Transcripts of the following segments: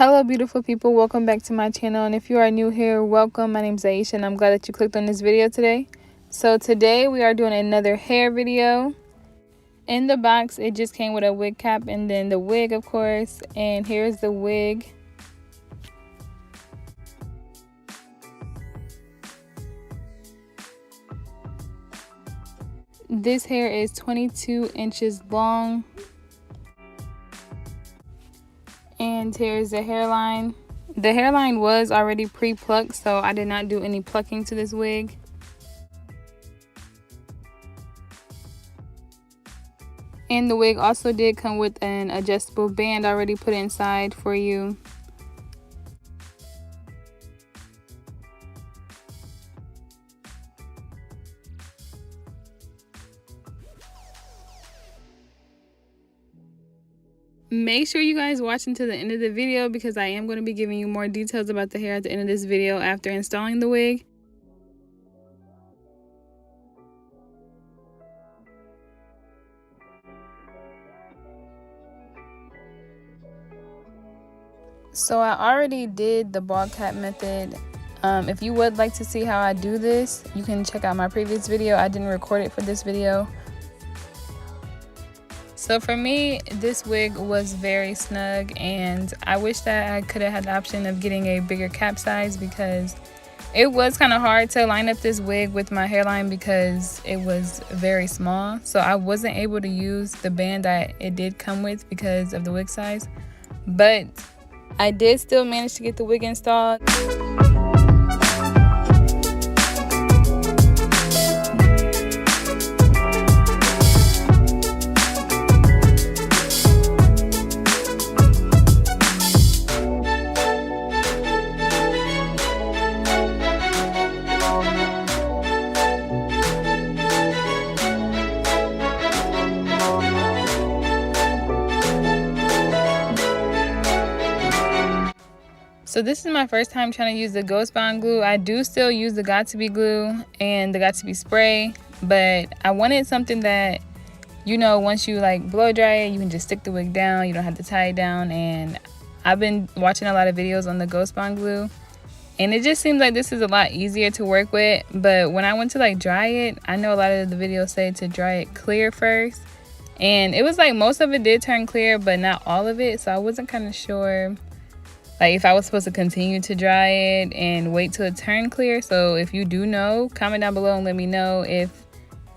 Hello beautiful people, welcome back to my channel, and if you are new here, welcome. My name is Aisha and I'm glad that you clicked on this video today. So today we are doing another hair video. In the box it just came with a wig cap and then the wig, of course, and here's the wig. This hair is 22 inches long. And here's the hairline. The hairline was already pre-plucked, so I did not do any plucking to this wig. And the wig also did come with an adjustable band already put inside for you. Make sure you guys watch until the end of the video because I am going to be giving you more details about the hair at the end of this video after installing the wig. So I already did the ball cap method. If you would like to see how I do this, you can check out my previous video. I didn't record it for this video. So for me, this wig was very snug, and I wish that I could have had the option of getting a bigger cap size because it was kind of hard to line up this wig with my hairline because it was very small. So I wasn't able to use the band that it did come with because of the wig size. But I did still manage to get the wig installed. So this is my first time trying to use the Ghost Bond glue. I do still use the Got2b glue and the Got2b spray, but I wanted something that, you know, once you like blow dry it, you can just stick the wig down. You don't have to tie it down. And I've been watching a lot of videos on the Ghost Bond glue, and it just seems like this is a lot easier to work with. But when I went to like dry it, I know a lot of the videos say to dry it clear first, and it was like most of it did turn clear, but not all of it. So I wasn't kind of sure like if I was supposed to continue to dry it and wait till it turned clear. So if you do know, comment down below and let me know if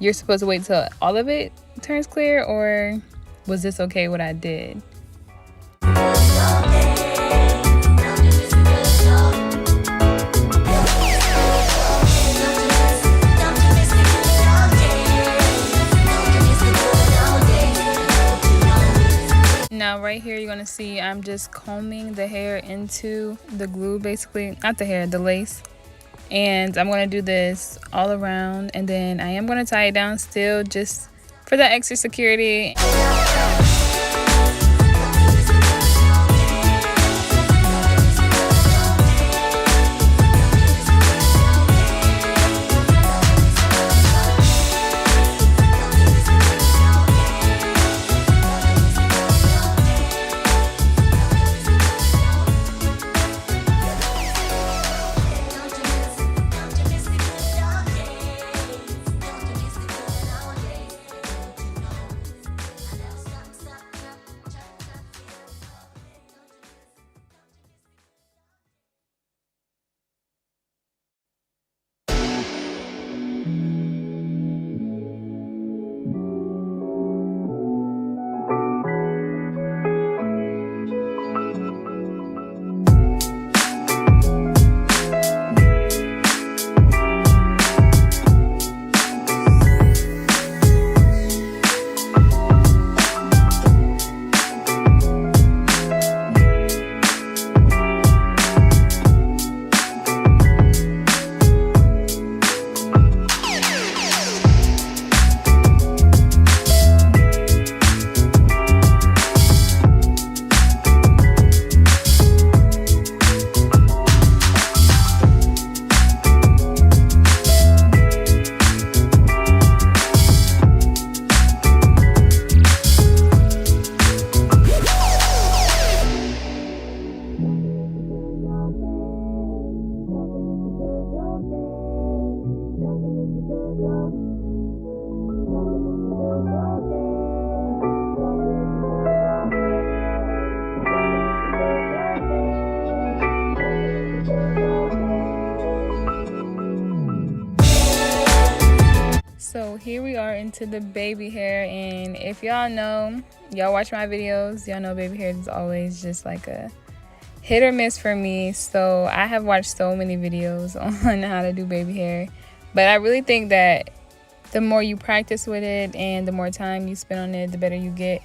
you're supposed to wait till all of it turns clear, or was this okay what I did? Now right here you're gonna see I'm just combing the hair into the glue, basically not the hair, the lace, and I'm gonna do this all around, and then I am gonna tie it down still just for that extra security. So here we are into the baby hair, and if y'all know, y'all watch my videos, y'all know baby hair is always just like a hit or miss for me. So I have watched so many videos on how to do baby hair, but I really think that the more you practice with it and the more time you spend on it, the better you get.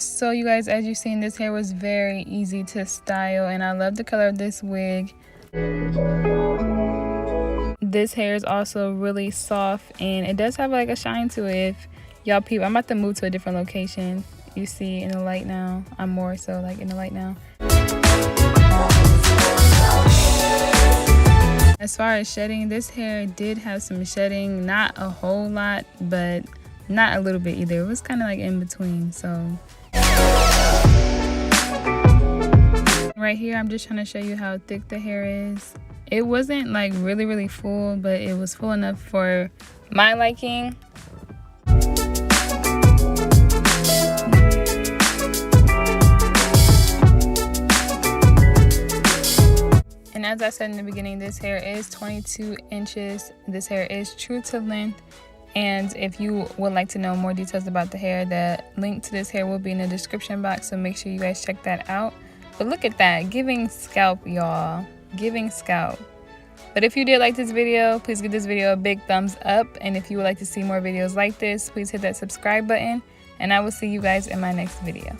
So you guys, as you've seen, this hair was very easy to style, and I love the color of this wig. This hair is also really soft, and it does have like a shine to it. If y'all peep, I'm about to move to a different location. You see in the light now. I'm more so like in the light now. As far as shedding, this hair did have some shedding, not a whole lot, but not a little bit either. It was kind of like in between. So right here, I'm just trying to show you how thick the hair is. It wasn't like really full, but it was full enough for my liking. And as I said in the beginning, this hair is 22 inches. This hair is true to length. And if you would like to know more details about the hair, the link to this hair will be in the description box, so make sure you guys check that out. But look at that, giving scalp, y'all. Giving scalp. But if you did like this video, please give this video a big thumbs up. And if you would like to see more videos like this, please hit that subscribe button. And I will see you guys in my next video.